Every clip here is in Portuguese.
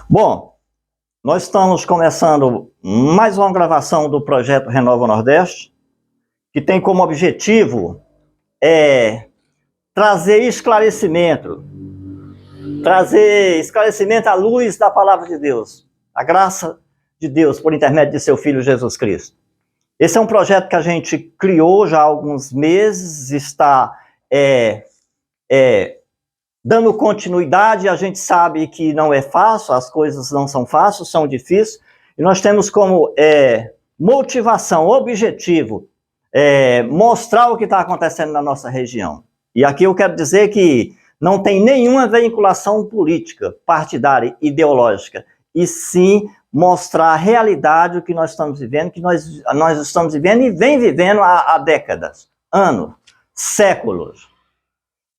Bom, nós estamos começando mais uma gravação do projeto Renova Nordeste, que tem como objetivo trazer esclarecimento à luz da palavra de Deus, a graça de Deus por intermédio de seu Filho Jesus Cristo. Esse é um projeto que a gente criou já há alguns meses, está dando continuidade. A gente sabe que não é fácil, as coisas não são fáceis, são difíceis, e nós temos como motivação, objetivo, mostrar o que está acontecendo na nossa região. E aqui eu quero dizer que não tem nenhuma vinculação política, partidária, ideológica, e sim mostrar a realidade, o que nós estamos vivendo, que nós estamos vivendo e vem vivendo há décadas, anos, séculos,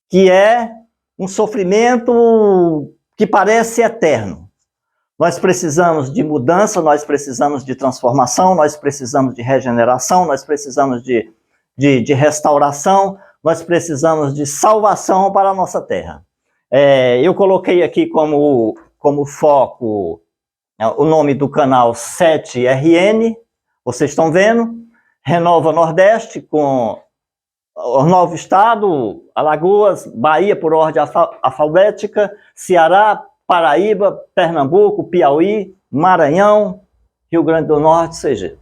que é um sofrimento que parece eterno. Nós precisamos de mudança, nós precisamos de transformação, nós precisamos de regeneração, nós precisamos de restauração, nós precisamos de salvação para a nossa terra. Eu coloquei aqui como foco o nome do canal 7RN, vocês estão vendo, Renova Nordeste, com o novo estado, Alagoas, Bahia por ordem alfabética, Ceará, Paraíba, Pernambuco, Piauí, Maranhão, Rio Grande do Norte, seja,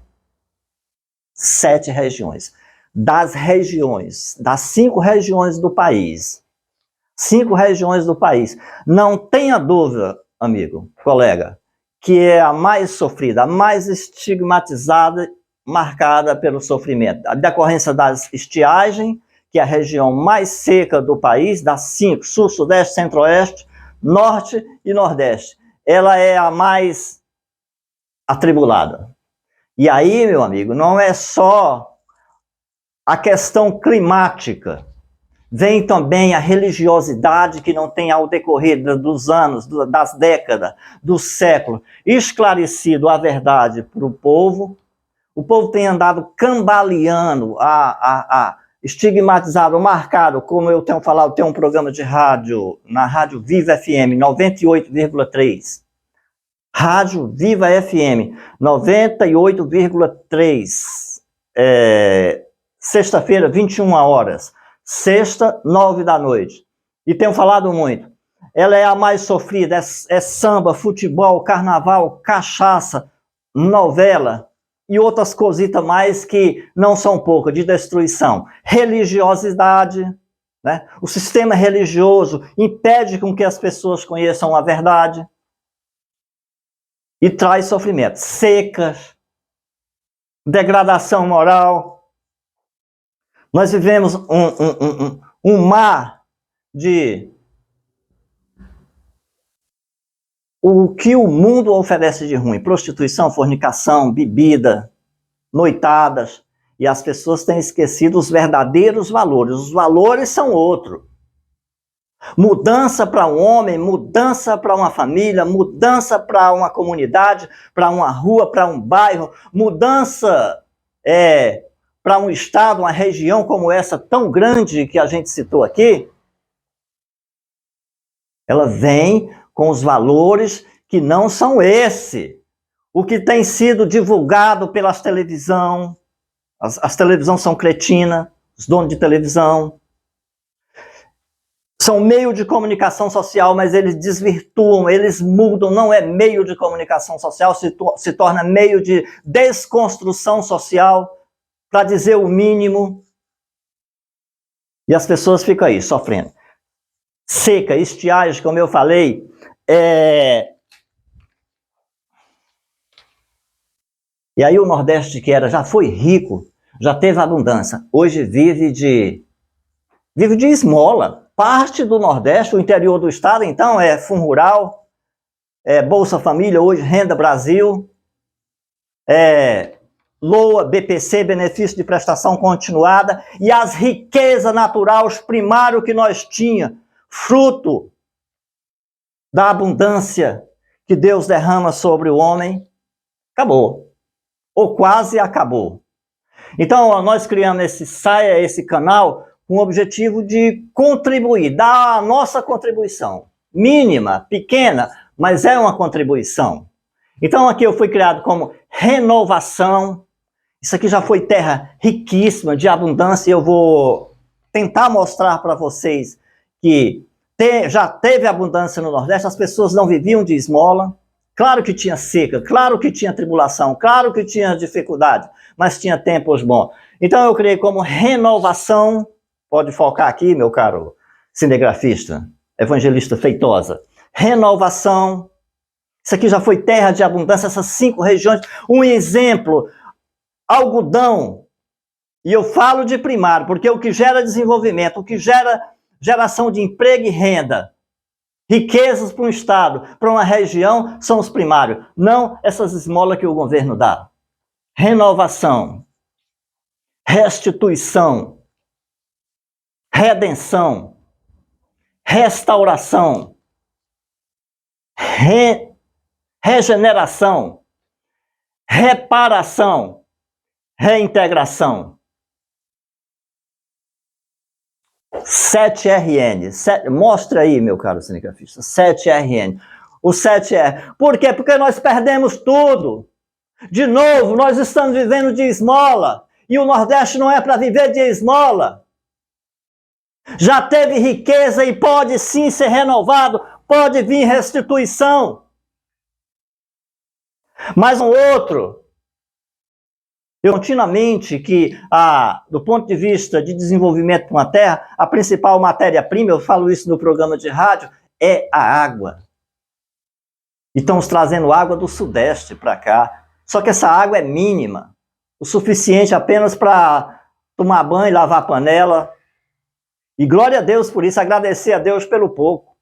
7 regiões. Das 5 regiões do país, 5 regiões do país, não tenha dúvida, amigo, colega, que é a mais sofrida, a mais estigmatizada, marcada pelo sofrimento. A decorrência das estiagens, que é a região mais seca do país, das 5, sul, sudeste, centro-oeste, norte e nordeste. Ela é a mais atribulada. E aí, meu amigo, não é só a questão climática, vem também a religiosidade que não tem, ao decorrer dos anos, das décadas, do século, esclarecido a verdade para o povo. O povo tem andado cambaleando, estigmatizado, marcado, como eu tenho falado, tem um programa de rádio, na Rádio Viva FM 98,3. Rádio Viva FM 98,3. Sexta-feira, 21 horas. Sexta, 9 da noite. E tenho falado muito. Ela é a mais sofrida, é samba, futebol, carnaval, cachaça, novela e outras cositas mais que não são poucas, de destruição. Religiosidade, né? O sistema religioso impede com que as pessoas conheçam a verdade e traz sofrimento. Secas, degradação moral. Nós vivemos um mar de o que o mundo oferece de ruim: prostituição, fornicação, bebida, noitadas, e as pessoas têm esquecido os verdadeiros valores. Os valores são outros. Mudança para um homem, mudança para uma família, mudança para uma comunidade, para uma rua, para um bairro, mudança para um estado, uma região como essa tão grande que a gente citou aqui. Ela vem com os valores que não são esse. O que tem sido divulgado pelas televisão, as televisões são cretinas, os donos de televisão, são meio de comunicação social, mas eles desvirtuam, eles mudam, não é meio de comunicação social, se torna meio de desconstrução social, para dizer o mínimo, e as pessoas ficam aí, sofrendo. Seca, estiagem, como eu falei, E aí o Nordeste, que já foi rico, já teve abundância, hoje vive de esmola. Parte do Nordeste, o interior do estado, então, é Fundo Rural, Bolsa Família, hoje Renda Brasil, LOA, BPC, Benefício de Prestação Continuada, e as riquezas naturais primárias que nós tínhamos, fruto da abundância que Deus derrama sobre o homem, acabou, ou quase acabou. Então, nós criamos esse canal com o objetivo de contribuir, dar a nossa contribuição, mínima, pequena, mas é uma contribuição. Então aqui eu fui criado como renovação. Isso aqui já foi terra riquíssima, de abundância, e eu vou tentar mostrar para vocês que já teve abundância no Nordeste, as pessoas não viviam de esmola. Claro que tinha seca, claro que tinha tribulação, claro que tinha dificuldade, mas tinha tempos bons. Então eu criei como renovação. Pode focar aqui, meu caro cinegrafista, evangelista Feitosa. Renovação. Isso aqui já foi terra de abundância, essas 5 regiões. Um exemplo, algodão. E eu falo de primário, porque o que gera desenvolvimento, o que gera geração de emprego e renda, riquezas para um estado, para uma região, são os primários. Não essas esmolas que o governo dá. Renovação. Restituição. Redenção. Restauração. Regeneração. Reparação. Reintegração. 7RN. Mostra aí, meu caro cinegrafista. 7RN. O 7R. Por quê? Porque nós perdemos tudo. De novo, nós estamos vivendo de esmola. E o Nordeste não é para viver de esmola. Já teve riqueza e pode sim ser renovado. Pode vir restituição. Mas um outro, continuamente, que do ponto de vista de desenvolvimento de uma terra, a principal matéria-prima, eu falo isso no programa de rádio, é a água. E estamos trazendo água do Sudeste para cá. Só que essa água é mínima, o suficiente apenas para tomar banho, lavar a panela. E glória a Deus por isso, agradecer a Deus pelo pouco.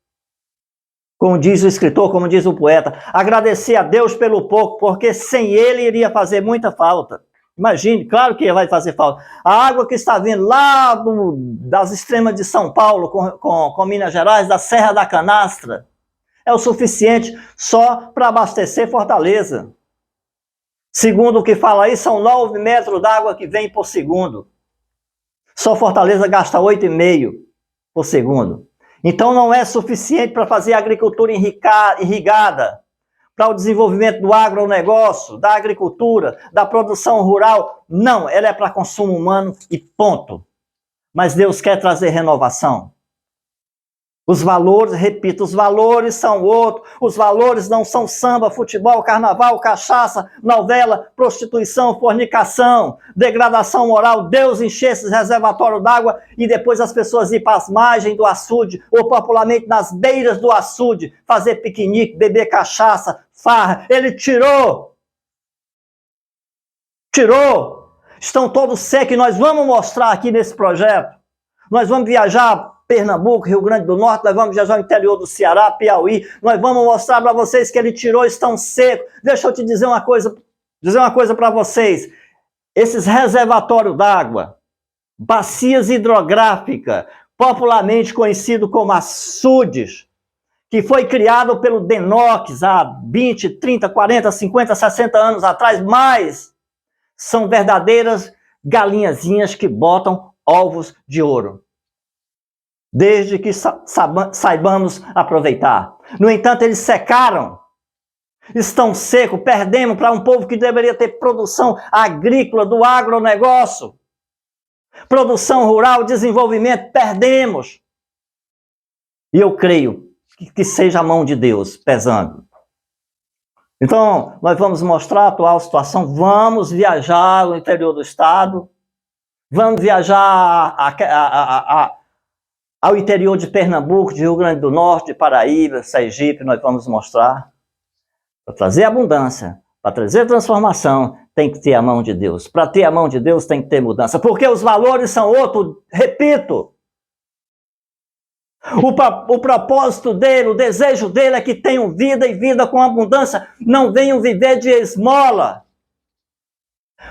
Como diz o escritor, como diz o poeta, agradecer a Deus pelo pouco, porque sem ele iria fazer muita falta. Imagine, claro que vai fazer falta. A água que está vindo lá das extremas de São Paulo, com Minas Gerais, da Serra da Canastra, é o suficiente só para abastecer Fortaleza. Segundo o que fala aí, são 9 metros d'água que vem por segundo. Só Fortaleza gasta 8,5 por segundo. Então não é suficiente para fazer a agricultura irrigada, para o desenvolvimento do agronegócio, da agricultura, da produção rural. Não, ela é para consumo humano e ponto. Mas Deus quer trazer renovação. Os valores, repito, os valores são outros. Os valores não são samba, futebol, carnaval, cachaça, novela, prostituição, fornicação, degradação moral. Deus encher esses reservatórios d'água e depois as pessoas ir para as margens do açude, ou popularmente nas beiras do açude, fazer piquenique, beber cachaça, farra. Ele tirou. Estão todos secos e nós vamos mostrar aqui nesse projeto. Nós vamos viajar Pernambuco, Rio Grande do Norte, nós vamos viajar ao interior do Ceará, Piauí, nós vamos mostrar para vocês que ele tirou, estão secos. Deixa eu te dizer uma coisa para vocês. Esses reservatórios d'água, bacias hidrográficas, popularmente conhecido como açudes, que foi criado pelo DENOX há 20, 30, 40, 50, 60 anos atrás, mas são verdadeiras galinhazinhas que botam ovos de ouro. Desde que saibamos aproveitar. No entanto, eles secaram, estão secos, perdemos para um povo que deveria ter produção agrícola, do agronegócio, produção rural, desenvolvimento, perdemos. E eu creio que seja a mão de Deus pesando. Então, nós vamos mostrar a atual situação, vamos viajar no interior do estado, vamos viajar ao interior de Pernambuco, de Rio Grande do Norte, de Paraíba, Sergipe, nós vamos mostrar. Para trazer abundância, para trazer transformação, tem que ter a mão de Deus. Para ter a mão de Deus, tem que ter mudança. Porque os valores são outros, repito. O propósito dele, o desejo dele é que tenham vida e vida com abundância. Não venham viver de esmola.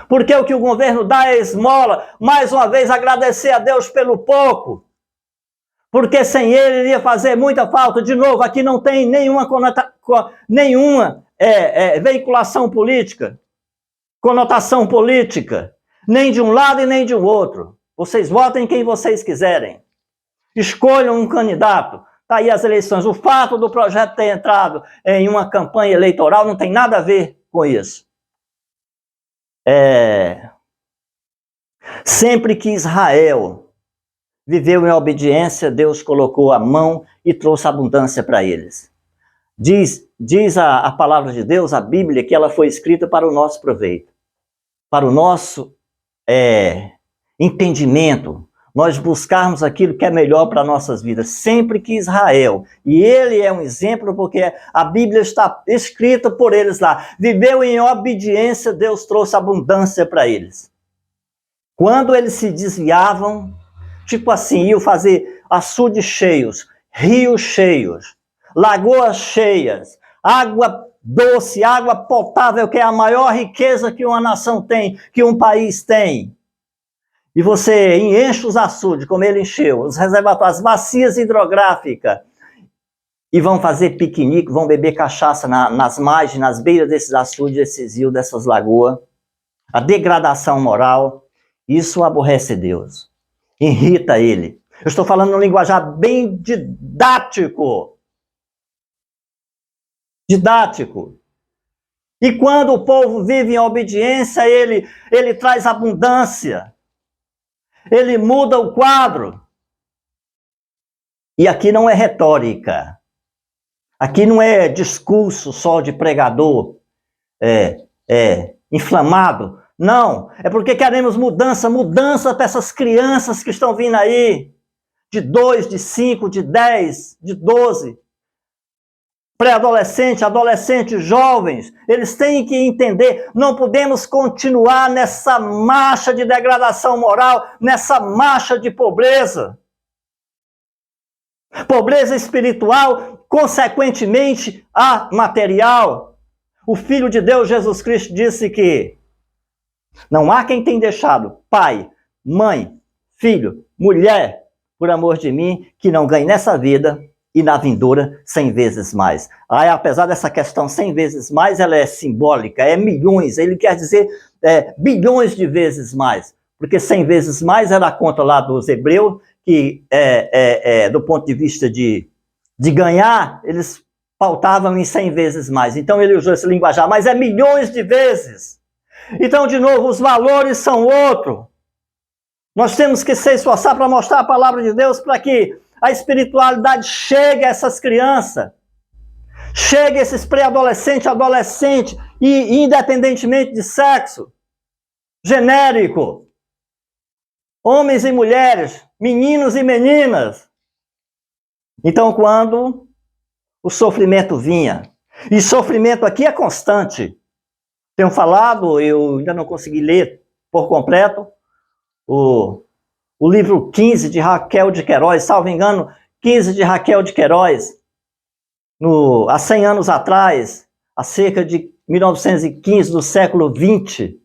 Porque o que o governo dá é esmola. Mais uma vez, agradecer a Deus pelo pouco. Porque sem ele iria fazer muita falta. De novo, aqui não tem nenhuma veiculação política, conotação política, nem de um lado e nem de um outro. Vocês votem quem vocês quiserem. Escolham um candidato. Está aí as eleições. O fato do projeto ter entrado em uma campanha eleitoral não tem nada a ver com isso. Sempre que Israel viveu em obediência, Deus colocou a mão e trouxe abundância para eles. Diz a palavra de Deus, a Bíblia, que ela foi escrita para o nosso proveito, para o nosso entendimento, nós buscarmos aquilo que é melhor para nossas vidas. Sempre que Israel, e ele é um exemplo porque a Bíblia está escrita por eles lá, viveu em obediência, Deus trouxe abundância para eles. Quando eles se desviavam, tipo assim, iam fazer açudes cheios, rios cheios, lagoas cheias, água doce, água potável, que é a maior riqueza que uma nação tem, que um país tem. E você enche os açudes, como ele encheu, os reservatórios, as bacias hidrográficas, e vão fazer piquenique, vão beber cachaça nas margens, nas beiras desses açudes, desses rios, dessas lagoas. A degradação moral, isso aborrece Deus, irrita ele. Eu estou falando num linguajar bem didático. Didático. E quando o povo vive em obediência, ele traz abundância. Ele muda o quadro. E aqui não é retórica. Aqui não é discurso só de pregador inflamado. Não, é porque queremos mudança para essas crianças que estão vindo aí, de 2, de 5, de 10, de 12, pré-adolescente, adolescentes, jovens, eles têm que entender, não podemos continuar nessa marcha de degradação moral, nessa marcha de pobreza. Pobreza espiritual, consequentemente, a material. O Filho de Deus, Jesus Cristo, disse que não há quem tenha deixado pai, mãe, filho, mulher, por amor de mim, que não ganhe nessa vida e na vindoura 100 vezes mais. Aí, apesar dessa questão 100 vezes mais, ela é simbólica, é milhões, ele quer dizer bilhões de vezes mais, porque 100 vezes mais era a conta lá dos hebreus, que do ponto de vista de ganhar, eles pautavam em 100 vezes mais. Então ele usou esse linguajar, mas é milhões de vezes. Então, de novo, os valores são outro. Nós temos que se esforçar para mostrar a palavra de Deus para que a espiritualidade chegue a essas crianças, chegue a esses pré-adolescentes, adolescentes, e independentemente de sexo, genérico, homens e mulheres, meninos e meninas. Então, quando o sofrimento vinha, e sofrimento aqui é constante, tenho falado, eu ainda não consegui ler por completo, o livro 15 de Raquel de Queiroz, salvo engano, 15 de Raquel de Queiroz, há 100 anos atrás, há cerca de 1915, do século 20,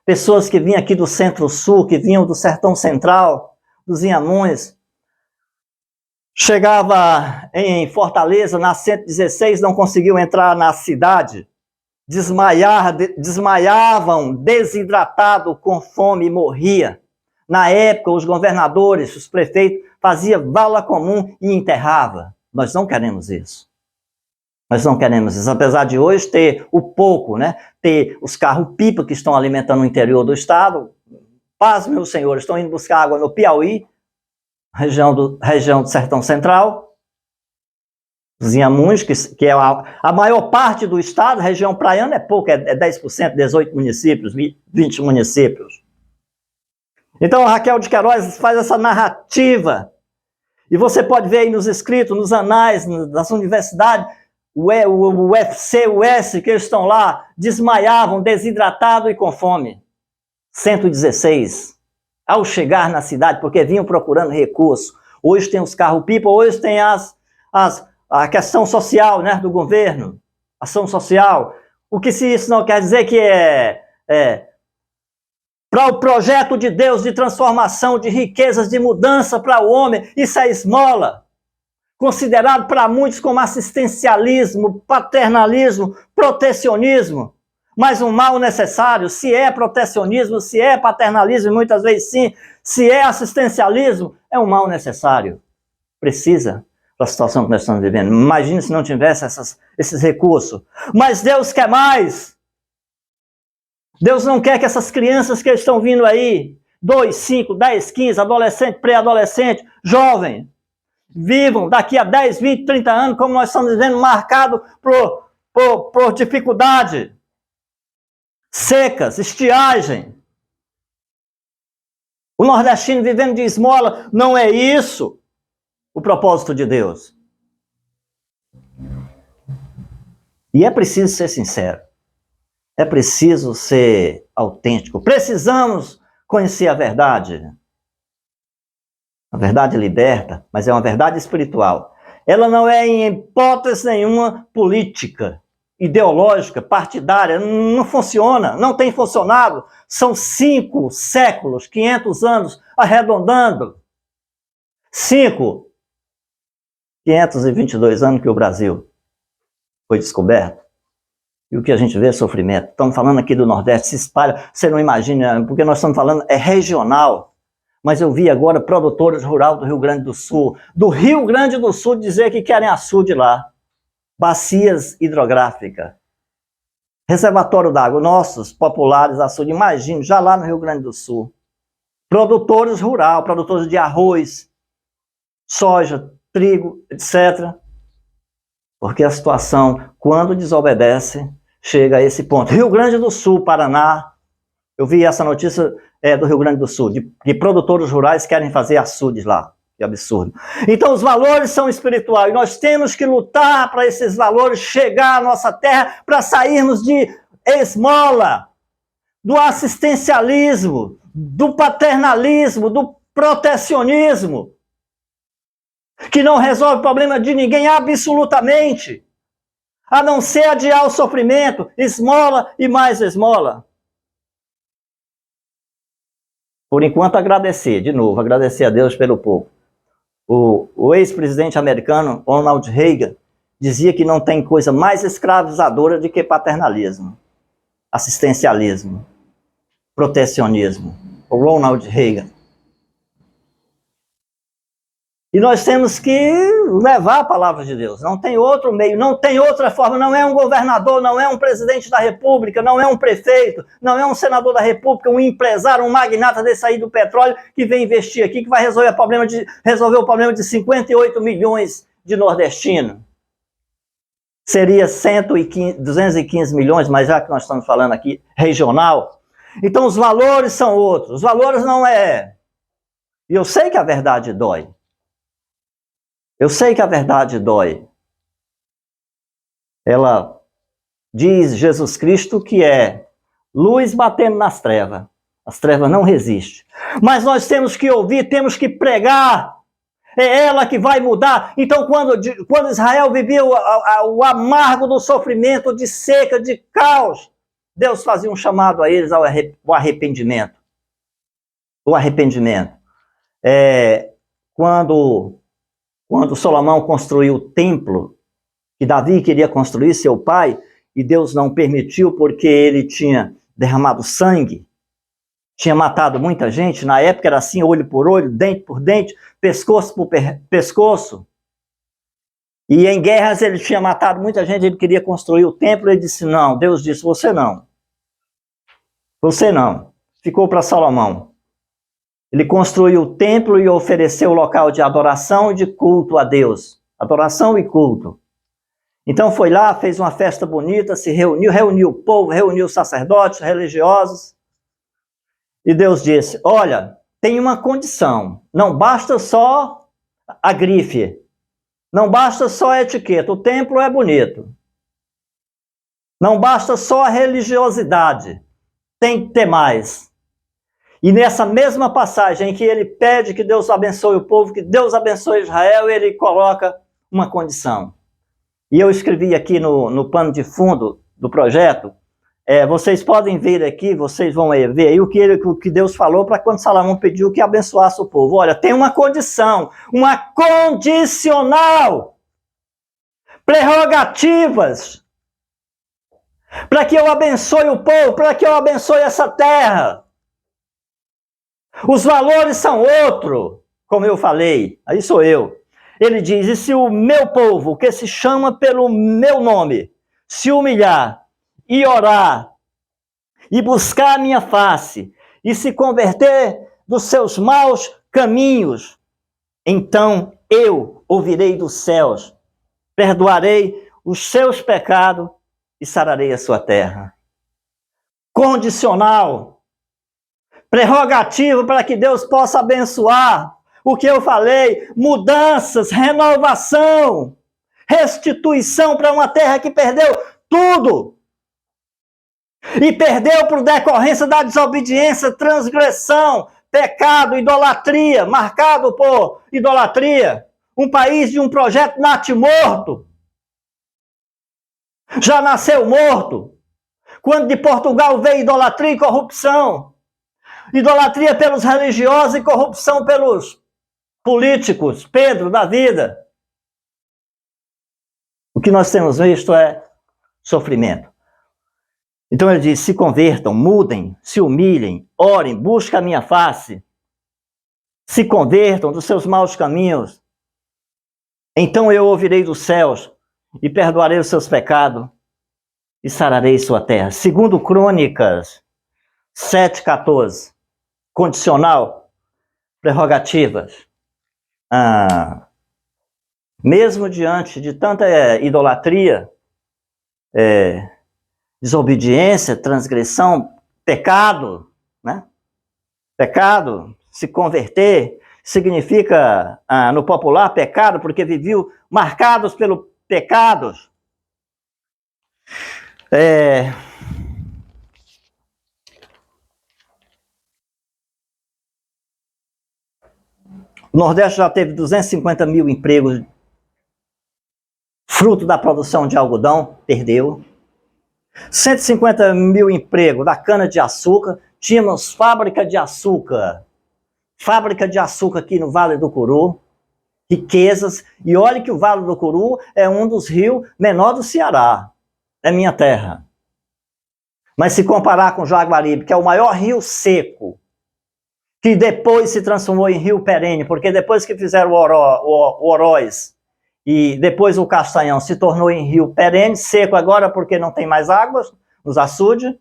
pessoas que vinham aqui do Centro-Sul, que vinham do Sertão Central, dos Inhamuns, chegava em Fortaleza, na 116, não conseguiu entrar na cidade, desmaiavam, desidratados, com fome, e morria. Na época, os governadores, os prefeitos, faziam vala comum e enterrava. Nós não queremos isso. Nós não queremos isso. Apesar de hoje ter o pouco, né? Ter os carros-pipa que estão alimentando o interior do estado. Paz, meus senhores, estão indo buscar água no Piauí, região do Sertão Central. Os Inhamuns, que é a maior parte do estado, região praiana é pouco, é 10%, 18 municípios, 20 municípios. Então, a Raquel de Queiroz faz essa narrativa, e você pode ver aí nos escritos, nos anais, das universidades, o UFC, o S, que eles estão lá, desmaiavam, desidratados e com fome. 116, ao chegar na cidade, porque vinham procurando recurso. Hoje tem os carros-pipa, hoje tem a questão social, né, do governo, ação social. O que se isso não quer dizer que para o projeto de Deus de transformação, de riquezas, de mudança para o homem, isso é esmola. Considerado para muitos como assistencialismo, paternalismo, protecionismo, mas um mal necessário. Se é protecionismo, se é paternalismo, muitas vezes sim, se é assistencialismo, é um mal necessário. Precisa, para a situação que nós estamos vivendo. Imagine se não tivesse esses recursos. Mas Deus quer mais. Deus não quer que essas crianças que estão vindo aí, 2, 5, 10, 15, adolescente, pré-adolescente, jovem, vivam daqui a 10, 20, 30 anos, como nós estamos vivendo, marcado por dificuldade, secas, estiagem. O nordestino vivendo de esmola, não é isso o propósito de Deus. E é preciso ser sincero. É preciso ser autêntico. Precisamos conhecer a verdade. A verdade liberta, mas é uma verdade espiritual. Ela não é, em hipótese nenhuma, política, ideológica, partidária. Não funciona, não tem funcionado. São 5 séculos, 500 anos, arredondando. 522 anos que o Brasil foi descoberto. E o que a gente vê é sofrimento. Estamos falando aqui do Nordeste, se espalha, você não imagina, porque nós estamos falando, é regional. Mas eu vi agora produtores rurais do Rio Grande do Sul, dizer que querem açude lá. Bacias hidrográficas. Reservatório d'água, nossos populares açude, imagine, já lá no Rio Grande do Sul. Produtores rurais, produtores de arroz, soja, trigo, etc. Porque a situação, quando desobedece, chega a esse ponto. Rio Grande do Sul, Paraná, eu vi essa notícia do Rio Grande do Sul, de produtores rurais querem fazer açudes lá. Que absurdo. Então os valores são espirituais. Nós temos que lutar para esses valores chegar à nossa terra, para sairmos de esmola, do assistencialismo, do paternalismo, do protecionismo, que não resolve o problema de ninguém absolutamente, a não ser adiar o sofrimento, esmola e mais esmola. Por enquanto, agradecer a Deus pelo pouco. O ex-presidente americano, Ronald Reagan, dizia que não tem coisa mais escravizadora do que paternalismo, assistencialismo, protecionismo. O Ronald Reagan. E nós temos que levar a palavra de Deus. Não tem outro meio, não tem outra forma. Não é um governador, não é um presidente da república, não é um prefeito, não é um senador da república, um empresário, um magnata desse aí do petróleo que vem investir aqui, que vai resolver o problema de 58 milhões de nordestinos. Seria 215 milhões, mas já que nós estamos falando aqui regional. Então os valores são outros. Os valores não é... E eu sei que a verdade dói. Eu sei que a verdade dói. Ela diz Jesus Cristo que é luz batendo nas trevas. As trevas não resistem. Mas nós temos que ouvir, temos que pregar. É ela que vai mudar. Então, quando Israel vivia o amargo do sofrimento, de seca, de caos, Deus fazia um chamado a eles ao arrependimento. O arrependimento. Quando Salomão construiu o templo, que Davi queria construir, seu pai, e Deus não permitiu porque ele tinha derramado sangue, tinha matado muita gente, na época era assim, olho por olho, dente por dente, pescoço por pescoço, e em guerras ele tinha matado muita gente, ele queria construir o templo, ele disse não, Deus disse, você não, ficou para Salomão. Ele construiu o templo e ofereceu o local de adoração e de culto a Deus. Adoração e culto. Então foi lá, fez uma festa bonita, se reuniu o povo, reuniu os sacerdotes, religiosos. E Deus disse, olha, tem uma condição. Não basta só a grife. Não basta só a etiqueta. O templo é bonito. Não basta só a religiosidade. Tem que ter mais. E nessa mesma passagem em que ele pede que Deus abençoe o povo, que Deus abençoe Israel, ele coloca uma condição. E eu escrevi aqui no pano de fundo do projeto, vocês podem ver aqui, vocês vão ver aí o que Deus falou para quando Salomão pediu que abençoasse o povo. Olha, tem uma condição, uma condicional, prerrogativas, para que eu abençoe o povo, para que eu abençoe essa terra. Os valores são outro, como eu falei, aí sou eu. Ele diz: e se o meu povo, que se chama pelo meu nome, se humilhar e orar e buscar a minha face e se converter dos seus maus caminhos, então eu ouvirei dos céus, perdoarei os seus pecados e sararei a sua terra. Condicional, prerrogativo para que Deus possa abençoar. O que eu falei, mudanças, renovação, restituição para uma terra que perdeu tudo. E perdeu por decorrência da desobediência, transgressão, pecado, idolatria, marcado por idolatria. Um país de um projeto natimorto. Já nasceu morto. Quando de Portugal veio idolatria e corrupção. Idolatria pelos religiosos e corrupção pelos políticos, Pedro da vida. O que nós temos visto é sofrimento. Então ele diz: se convertam, mudem, se humilhem, orem, busquem a minha face, se convertam dos seus maus caminhos. Então eu ouvirei dos céus e perdoarei os seus pecados e sararei sua terra. Segundo Crônicas 7:14. Condicional, prerrogativas. Mesmo diante de tanta idolatria, desobediência, transgressão, pecado, né? Pecado, se converter, significa, no popular, pecado, porque viviam marcados pelos pecados. O Nordeste já teve 250 mil empregos fruto da produção de algodão, perdeu. 150 mil empregos da cana-de-açúcar. Tínhamos fábrica de açúcar aqui no Vale do Curu, riquezas. E olha que o Vale do Curu é um dos rios menor do Ceará, é minha terra. Mas se comparar com o Jaguaribe, que é o maior rio seco, que depois se transformou em rio perene, porque depois que fizeram o Oroz e depois o Castanhão se tornou em rio perene, seco agora porque não tem mais águas nos açudes.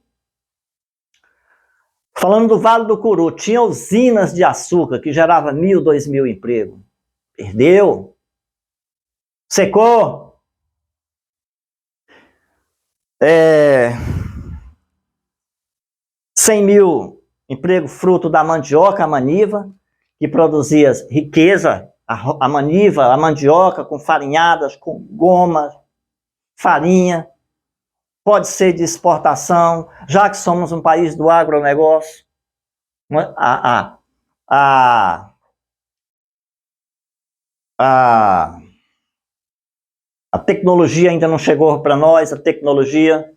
Falando do Vale do Curu, tinha usinas de açúcar que gerava 1.000, 2.000 empregos. Perdeu. Secou. 100 mil emprego fruto da mandioca, a maniva, que produzia riqueza, a maniva, a mandioca com farinhadas, com goma, farinha, pode ser de exportação, já que somos um país do agronegócio. A tecnologia ainda não chegou para nós, a tecnologia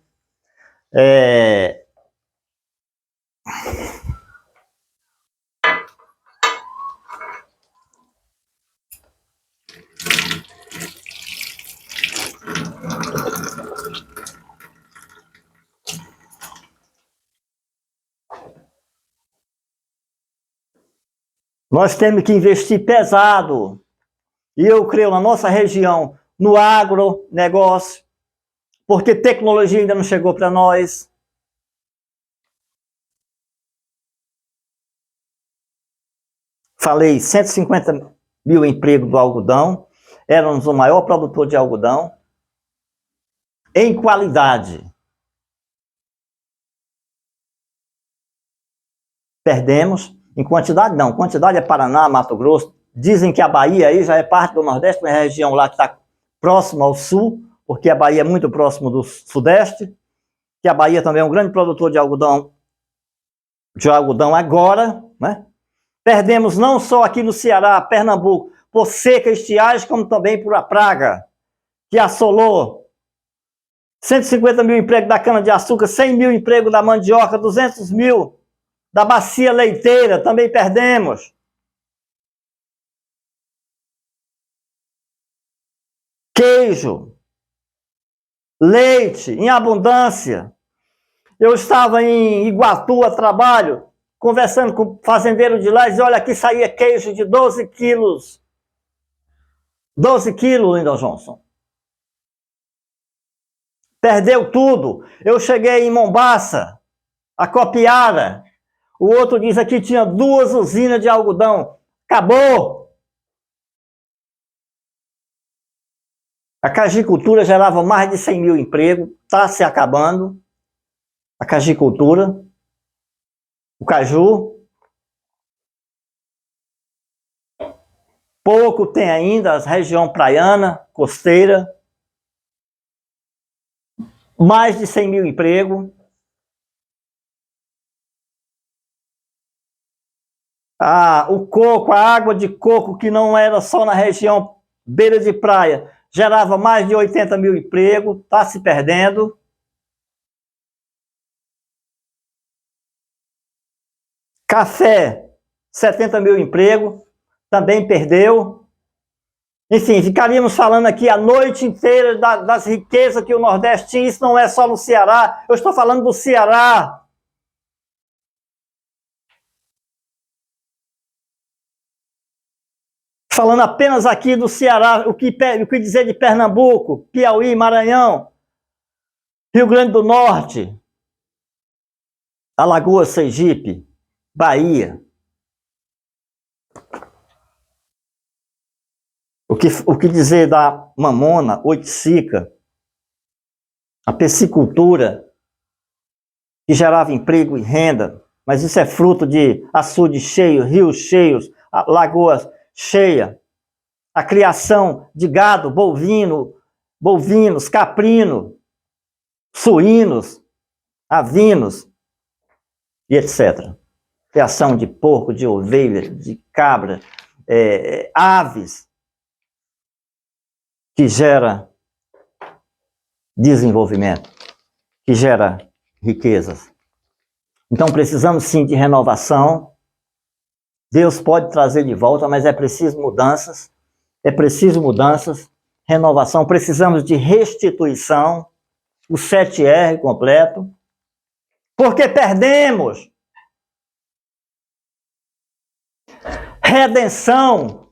nós temos que investir pesado, e eu creio na nossa região, no agronegócio, porque tecnologia ainda não chegou para nós. Falei, 150 mil empregos do algodão, éramos o maior produtor de algodão, em qualidade. Perdemos, em quantidade não, quantidade é Paraná, Mato Grosso, dizem que a Bahia aí já é parte do Nordeste, uma região lá que está próxima ao Sul, porque a Bahia é muito próximo do Sudeste, que a Bahia também é um grande produtor de algodão agora, né? Perdemos não só aqui no Ceará, Pernambuco, por seca e estiagem, como também por a praga, que assolou 150 mil empregos da cana-de-açúcar, 100 mil empregos da mandioca, 200 mil da bacia leiteira, também perdemos. Queijo, leite em abundância. Eu estava em Iguatu a trabalho, conversando com o fazendeiro de lá, e dizia, olha, aqui saía queijo de 12 quilos 12 quilos, Lyndon Johnson. Perdeu tudo. Eu cheguei em Mombaça, a Copiara. O outro diz aqui tinha 2 usinas de algodão. Acabou. A cajicultura gerava mais de 100 mil empregos. Está se acabando. A cajicultura. O caju. Pouco tem ainda a região praiana, costeira. Mais de 100 mil empregos. O coco, a água de coco, que não era só na região beira de praia, gerava mais de 80 mil empregos, está se perdendo. Café, 70 mil empregos, também perdeu. Enfim, ficaríamos falando aqui a noite inteira das riquezas que o Nordeste tinha. Isso não é só no Ceará, eu estou falando do Ceará. Falando apenas aqui do Ceará, o que dizer de Pernambuco, Piauí, Maranhão, Rio Grande do Norte, Alagoas, Sergipe, Bahia. O que dizer da mamona, oiticica, a piscicultura, que gerava emprego e renda, mas isso é fruto de açudes cheios, rios cheios, lagoas cheias, a criação de gado bovinos, caprino, suínos, avinos e etc. Criação de porco, de ovelha, de cabra, aves, que gera desenvolvimento, que gera riquezas. Então precisamos sim de renovação. Deus pode trazer de volta, mas é preciso mudanças, renovação, precisamos de restituição, o 7R completo, porque perdemos. Redenção.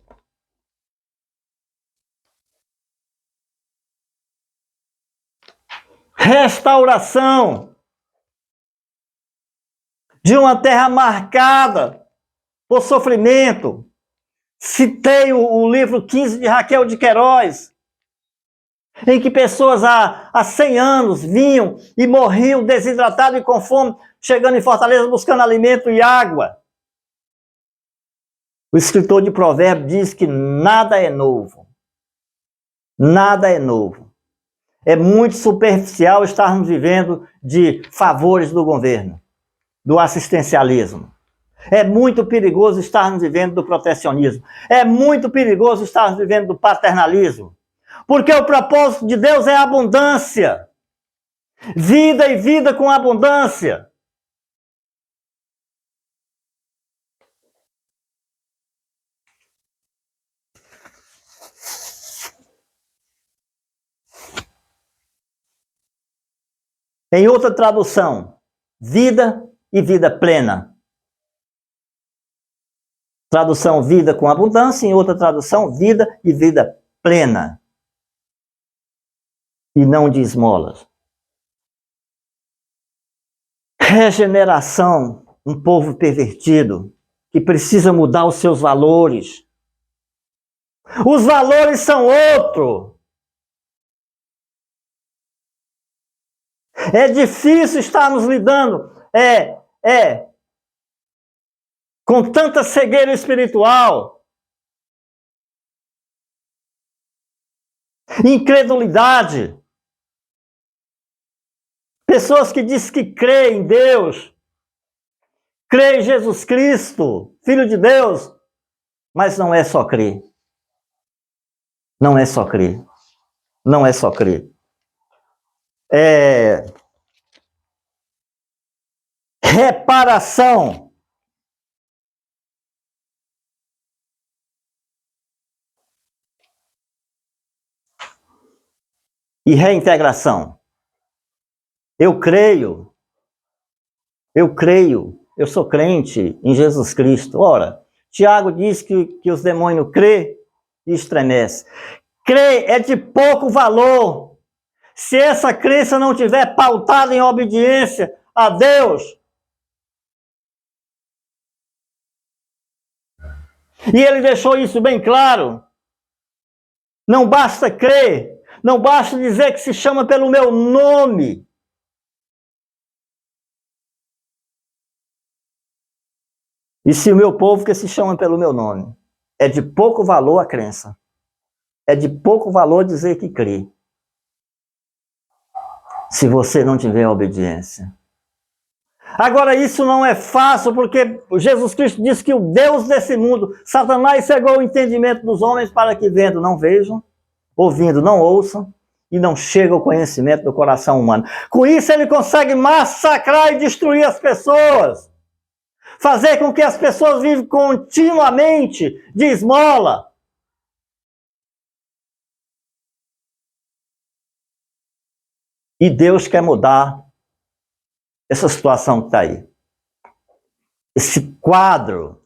Restauração de uma terra marcada por sofrimento. Citei o livro 15 de Raquel de Queiroz, em que pessoas há 100 anos vinham e morriam desidratados e com fome, chegando em Fortaleza buscando alimento e água. O escritor de Provérbios diz que nada é novo. Nada é novo. É muito superficial estarmos vivendo de favores do governo, do assistencialismo. É muito perigoso estarmos vivendo do protecionismo. É muito perigoso estarmos vivendo do paternalismo. Porque o propósito de Deus é abundância. Vida e vida com abundância. Em outra tradução, vida e vida plena. Tradução, vida com abundância. Em outra tradução, vida e vida plena. E não de esmolas. Regeneração, um povo pervertido, que precisa mudar os seus valores. Os valores são outro. É difícil estarmos lidando com tanta cegueira espiritual, incredulidade. Pessoas que dizem que creem em Deus, creem em Jesus Cristo, Filho de Deus, mas não é só crer. Não é só crer. Não é só crer. Reparação. E reintegração. Eu creio, eu sou crente em Jesus Cristo. Ora, Tiago diz que os demônios crêem e estremece. Crer é de pouco valor se essa crença não estiver pautada em obediência a Deus. E ele deixou isso bem claro. Não basta crer, não basta dizer que se chama pelo meu nome. E se o meu povo que se chama pelo meu nome. É de pouco valor a crença. É de pouco valor dizer que crê. Se você não tiver obediência. Agora, isso não é fácil, porque Jesus Cristo disse que o Deus desse mundo, Satanás, cegou o entendimento dos homens para que vendo não vejam, ouvindo não ouçam, e não chega ao conhecimento do coração humano. Com isso, ele consegue massacrar e destruir as pessoas. Fazer com que as pessoas vivem continuamente de esmola. E Deus quer mudar essa situação que está aí. Esse quadro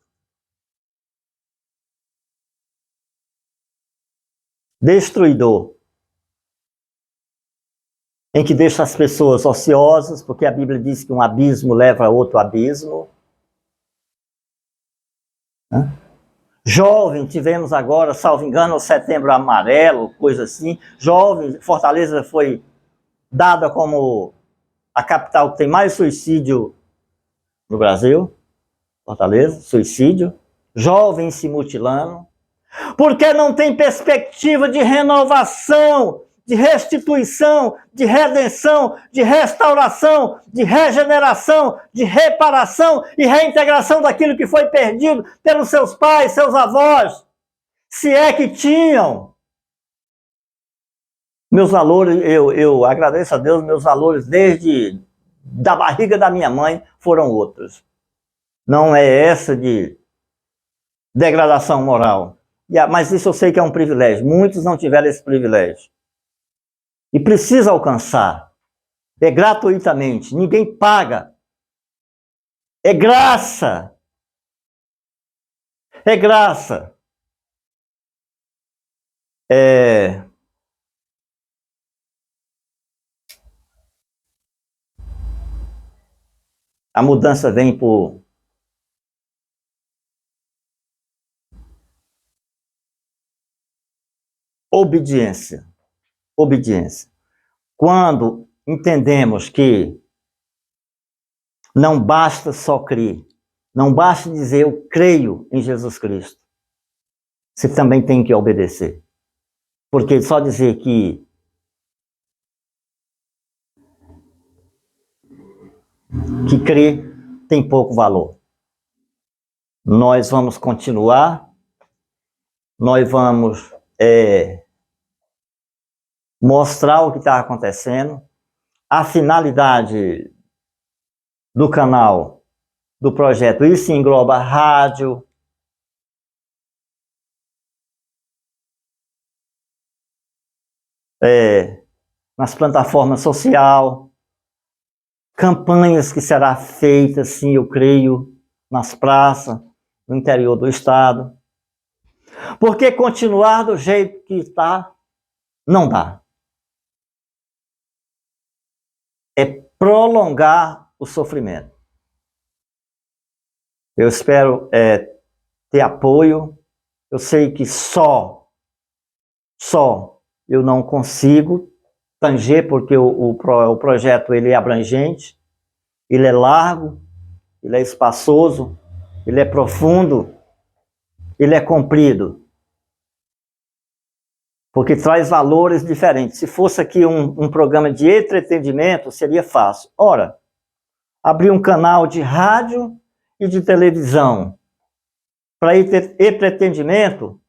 destruidor, em que deixa as pessoas ociosas, porque a Bíblia diz que um abismo leva a outro abismo. Jovem, tivemos agora, salvo engano, o Setembro Amarelo, coisa assim. Jovem, Fortaleza foi dada como a capital que tem mais suicídio no Brasil. Fortaleza, suicídio. Jovens se mutilando. Porque não tem perspectiva de renovação, de restituição, de redenção, de restauração, de regeneração, de reparação e reintegração daquilo que foi perdido pelos seus pais, seus avós, se é que tinham. Meus valores, eu agradeço a Deus, meus valores desde da barriga da minha mãe foram outros. Não é essa de degradação moral. Mas isso eu sei que é um privilégio. Muitos não tiveram esse privilégio. E precisa alcançar. É gratuitamente. Ninguém paga. É graça. É graça. A mudança vem por obediência. Obediência. Quando entendemos que não basta só crer, não basta dizer eu creio em Jesus Cristo, você também tem que obedecer. Porque só dizer que crê tem pouco valor. Nós vamos continuar, nós vamos mostrar o que está acontecendo. A finalidade do canal, do projeto, isso engloba rádio, nas plataformas sociais, campanhas que será feita, sim, eu creio, nas praças, no interior do estado. Porque continuar do jeito que está, não dá. É prolongar o sofrimento. Eu espero ter apoio. Eu sei que só eu não consigo tanger, porque o projeto ele é abrangente, ele é largo, ele é espaçoso, ele é profundo, ele é comprido. Porque traz valores diferentes. Se fosse aqui um programa de entretenimento, seria fácil. Ora, abrir um canal de rádio e de televisão para entretenimento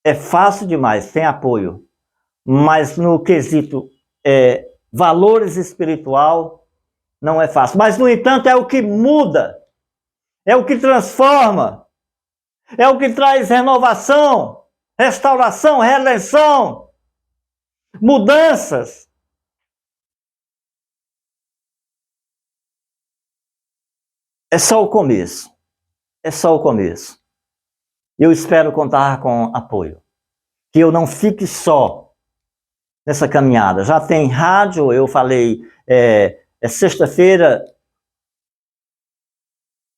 é fácil demais, tem apoio. Mas no quesito valores espiritual, não é fácil. Mas, no entanto, é o que muda, é o que transforma, é o que traz renovação, restauração, redenção, mudanças. É só o começo. É só o começo. Eu espero contar com apoio. que eu não fique só nessa caminhada. Já tem rádio, eu falei, é sexta-feira,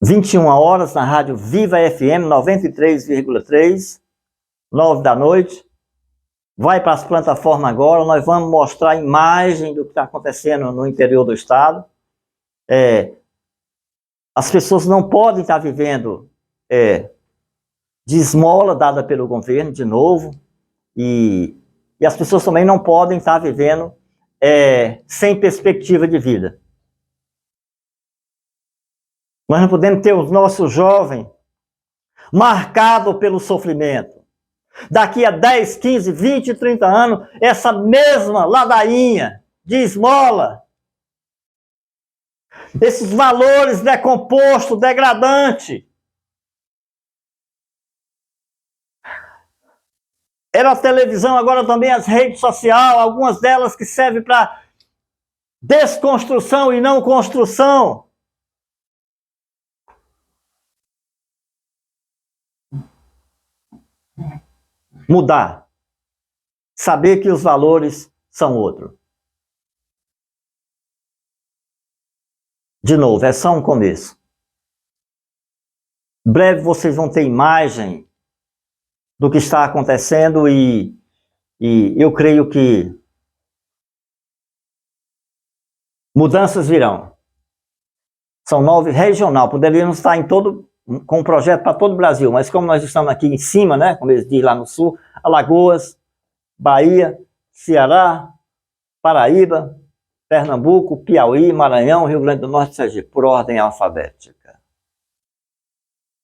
21 horas, na rádio Viva FM 93,3, 9 da noite. Vai para as plataformas agora, nós vamos mostrar a imagem do que está acontecendo no interior do estado. As pessoas não podem estar vivendo de esmola dada pelo governo, de novo, e as pessoas também não podem estar vivendo sem perspectiva de vida. Nós não podemos ter os nossos jovens marcados pelo sofrimento. Daqui a 10, 15, 20, 30 anos, essa mesma ladainha de esmola, esses valores decompostos, degradantes. Era a televisão, agora também as redes sociais, algumas delas que servem para desconstrução e não construção. Mudar. Saber que os valores são outros. De novo, é só um começo. Breve vocês vão ter imagem do que está acontecendo e eu creio que mudanças virão. São 9 regional, poderíamos estar com um projeto para todo o Brasil, mas como nós estamos aqui em cima, né, como eles dizem lá no sul, Alagoas, Bahia, Ceará, Paraíba, Pernambuco, Piauí, Maranhão, Rio Grande do Norte e Sergipe, por ordem alfabética.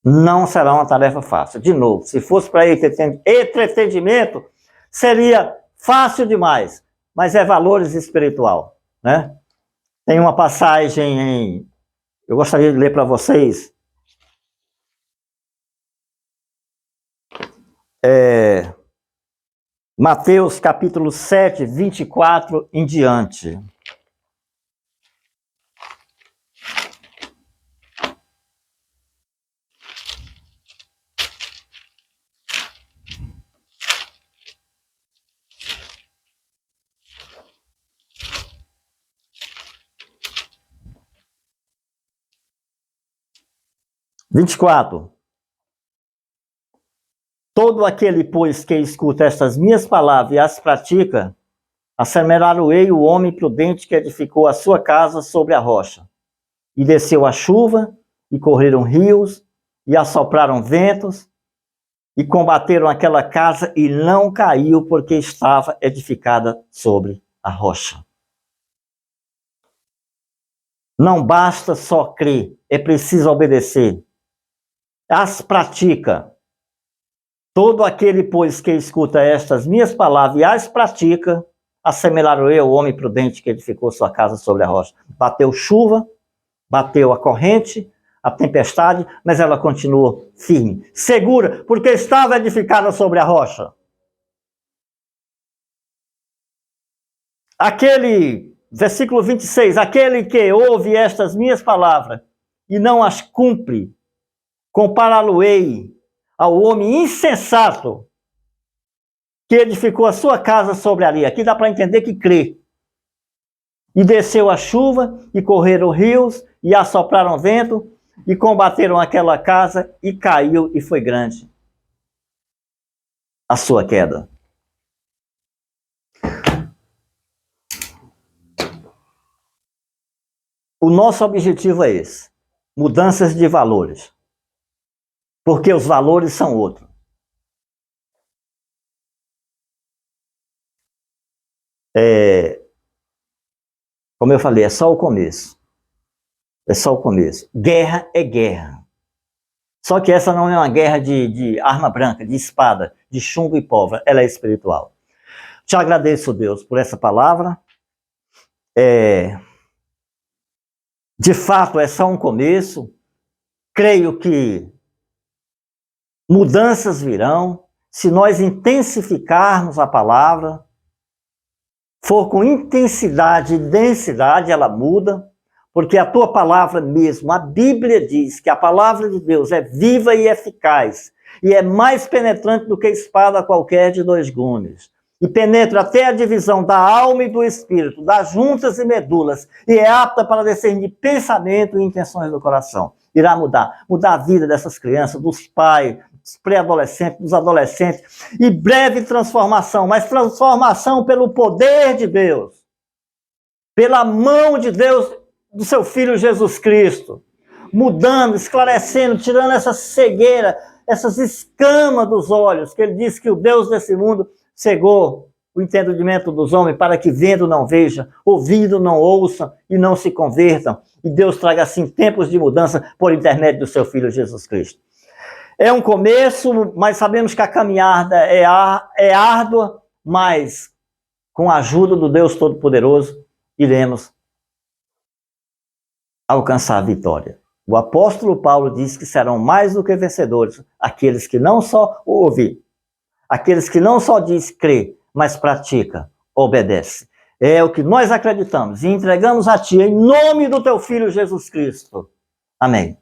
Não será uma tarefa fácil. De novo, se fosse para entretenimento, seria fácil demais, mas é valores espiritual, né? Tem uma passagem eu gostaria de ler para vocês. Mateus capítulo 7, 24 em diante. Vinte e quatro. Todo aquele, pois, que escuta estas minhas palavras e as pratica, assemelhar-o-ei o homem prudente que edificou a sua casa sobre a rocha. E desceu a chuva, e correram rios, e assopraram ventos, e combateram aquela casa, e não caiu, porque estava edificada sobre a rocha. Não basta só crer, é preciso obedecer. As pratica. Todo aquele, pois, que escuta estas minhas palavras e as pratica, assemelhar-o-ei ao homem prudente que edificou sua casa sobre a rocha. Bateu chuva, bateu a corrente, a tempestade, mas ela continuou firme, segura, porque estava edificada sobre a rocha. Versículo 26, aquele que ouve estas minhas palavras e não as cumpre, compará-lo-ei ao homem insensato que edificou a sua casa sobre a areia. Aqui dá para entender que crê. E desceu a chuva, e correram rios, e assopraram vento, e combateram aquela casa, e caiu, e foi grande a sua queda. O nosso objetivo é esse: mudanças de valores. Porque os valores são outros. Como eu falei, é só o começo. É só o começo. Guerra é guerra. Só que essa não é uma guerra de arma branca, de espada, de chumbo e pólvora. Ela é espiritual. Te agradeço, Deus, por essa palavra. De fato, é só um começo. Creio que mudanças virão se nós intensificarmos a palavra, for com intensidade e densidade, ela muda, porque a tua palavra mesmo, a Bíblia diz que a palavra de Deus é viva e eficaz, e é mais penetrante do que espada qualquer de dois gumes, e penetra até a divisão da alma e do espírito, das juntas e medulas, e é apta para discernir pensamento e intenções do coração. Irá mudar a vida dessas crianças, dos pais, dos pré-adolescentes, dos adolescentes, e breve transformação, mas transformação pelo poder de Deus, pela mão de Deus, do seu Filho Jesus Cristo, mudando, esclarecendo, tirando essa cegueira, essas escamas dos olhos, que ele disse que o Deus desse mundo cegou o entendimento dos homens para que vendo não veja, ouvindo não ouçam e não se convertam. E Deus traga assim tempos de mudança por intermédio do seu Filho Jesus Cristo. É um começo, mas sabemos que a caminhada é árdua, mas com a ajuda do Deus Todo-Poderoso iremos alcançar a vitória. O apóstolo Paulo diz que serão mais do que vencedores aqueles que não só ouvem, aqueles que não só diz crê, mas pratica, obedece. É o que nós acreditamos e entregamos a ti em nome do teu Filho Jesus Cristo. Amém.